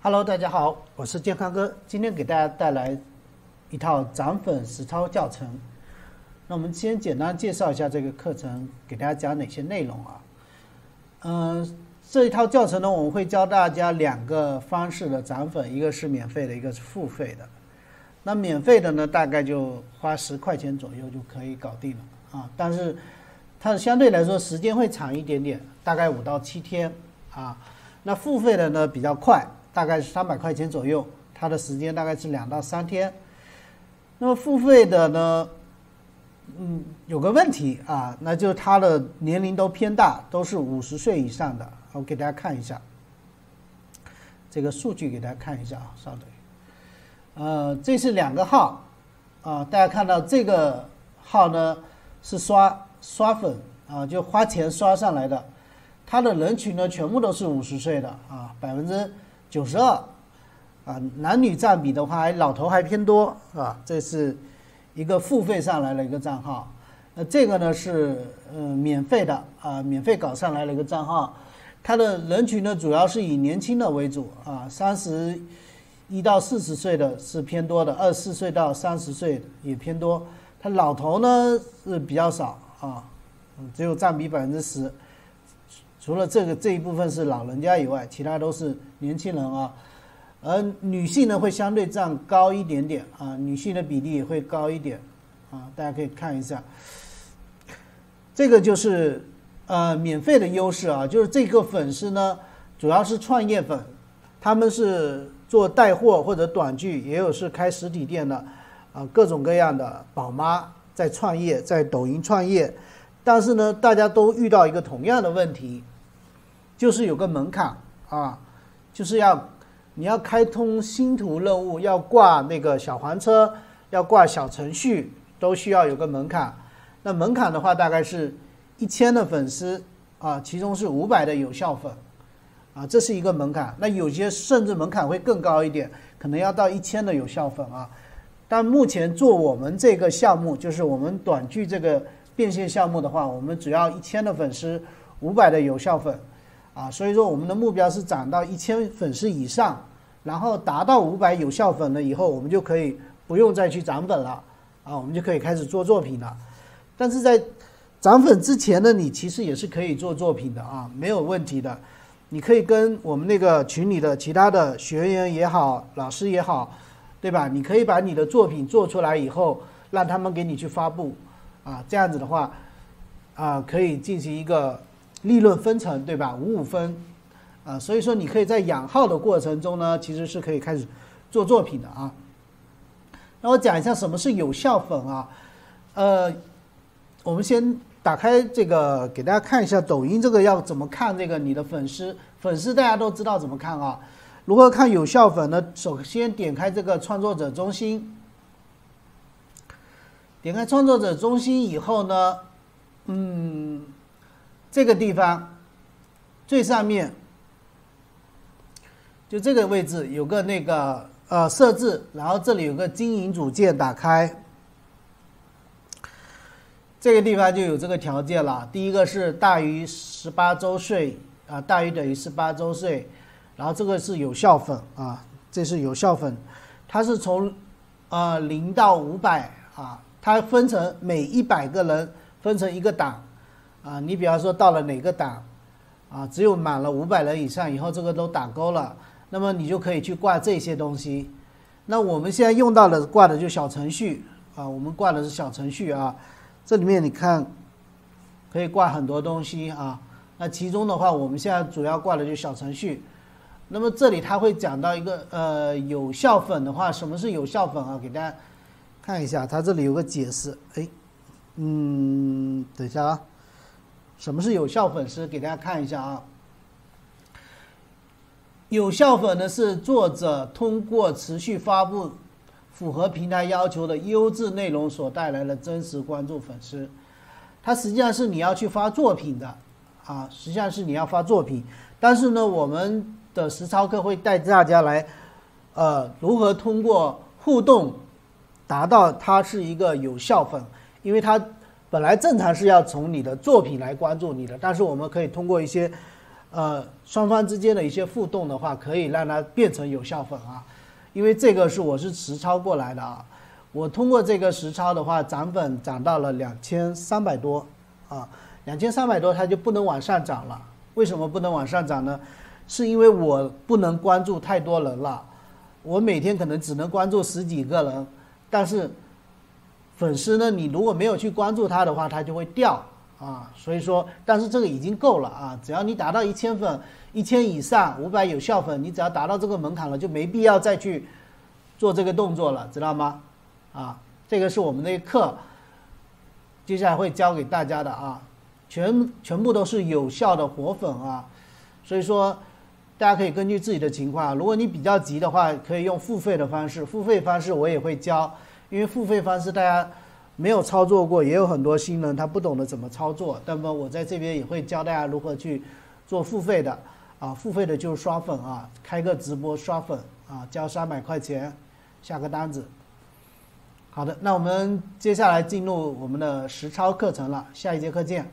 Hello， 大家好，我是健康哥，今天给大家带来一套涨粉实操教程。那我们先简单介绍一下这个课程，给大家讲哪些内容啊？这一套教程呢，我们会教大家两个方式的涨粉，一个是免费的，一个是付费的。那免费的呢，大概就花10块钱左右就可以搞定了啊，但是它相对来说时间会长一点点，大概5到7天啊。那付费的呢比较快。大概是300块钱左右，它的时间大概是2到3天。那么付费的呢，有个问题啊，那就是它的年龄都偏大，都是50岁以上的。我给大家看一下这个数据，给大家看一下啊，稍等。这是2个号啊，大家看到这个号呢是刷粉啊，就花钱刷上来的，它的人群呢全部都是50岁的啊，92%啊，男女占比的话，老头还偏多啊。这是一个付费上来的一个账号，那这个呢是免费的啊，免费搞上来了一个账号，它的人群呢主要是以年轻的为主啊，31到40岁的是偏多的，24岁到30岁也偏多，它老头呢是比较少啊，只有占比10%。除了这一部分是老人家以外，其他都是年轻人啊。而女性呢会相对占高一点点啊，女性的比例也会高一点啊，大家可以看一下。这个就是免费的优势啊，就是这个粉丝呢主要是创业粉，他们是做带货或者短剧，也有是开实体店的啊，各种各样的宝妈在创业，在抖音创业，但是呢大家都遇到一个同样的问题。就是有个门槛啊，就是你要开通星图任务，要挂那个小黄车，要挂小程序，都需要有个门槛。那门槛的话，大概是1000的粉丝啊，其中是500的有效粉啊，这是一个门槛。那有些甚至门槛会更高一点，可能要到1000的有效粉啊。但目前做我们这个项目，就是我们短剧这个变现项目的话，我们只要1000的粉丝，500的有效粉。啊，所以说我们的目标是涨到1000粉丝以上，然后达到500有效粉了以后，我们就可以不用再去涨粉了啊，我们就可以开始做作品了。但是在涨粉之前呢，你其实也是可以做作品的啊，没有问题的。你可以跟我们那个群里的其他的学员也好，老师也好，对吧？你可以把你的作品做出来以后，让他们给你去发布啊，这样子的话啊，可以进行一个利润分成，对吧？55分，所以说你可以在养号的过程中呢，其实是可以开始做作品的啊。那我讲一下什么是有效粉啊？我们先打开这个，给大家看一下抖音这个要怎么看这个你的粉丝大家都知道怎么看啊？如何看有效粉呢？首先点开这个创作者中心，点开创作者中心以后呢，这个地方最上面就这个位置有个那个设置，然后这里有个经营组件，打开这个地方就有这个条件了。第一个是大于18周岁啊，大于等于18周岁，然后这个是有效粉啊，这是有效粉，它是从0到500啊，它分成每100个人分成一个档。啊，你比方说到了哪个档，啊，只有满了500人以上以后，这个都打勾了，那么你就可以去挂这些东西。那我们现在用到的挂的就小程序啊，我们挂的是小程序啊，这里面你看可以挂很多东西啊。那其中的话，我们现在主要挂的就是小程序。那么这里它会讲到一个有效粉的话，什么是有效粉啊？给大家看一下，它这里有个解释。等一下啊。什么是有效粉丝？给大家看一下啊。有效粉呢是作者通过持续发布符合平台要求的优质内容所带来的真实关注粉丝。它实际上是你要去发作品的啊，实际上是你要发作品。但是呢，我们的实操课会带大家来如何通过互动达到它是一个有效粉，因为它本来正常是要从你的作品来关注你的，但是我们可以通过一些双方之间的一些互动的话，可以让它变成有效粉啊。因为这个我是实操过来的啊，我通过这个实操的话，涨粉涨到了2300多啊，2300多它就不能往上涨了。为什么不能往上涨呢？是因为我不能关注太多人了，我每天可能只能关注10几个人，但是粉丝呢，你如果没有去关注他的话，他就会掉啊。所以说，但是这个已经够了啊，只要你达到1000粉，1000以上500有效粉，你只要达到这个门槛了，就没必要再去做这个动作了，知道吗？啊，这个是我们的课，接下来会教给大家的啊，全部都是有效的活粉啊，所以说大家可以根据自己的情况，如果你比较急的话，可以用付费的方式，付费方式我也会教，因为付费方式大家没有操作过，也有很多新人他不懂得怎么操作，那么我在这边也会教大家如何去做付费的啊，付费的就是刷粉啊，开个直播刷粉啊，交300块钱下个单子。好的，那我们接下来进入我们的实操课程了，下一节课见。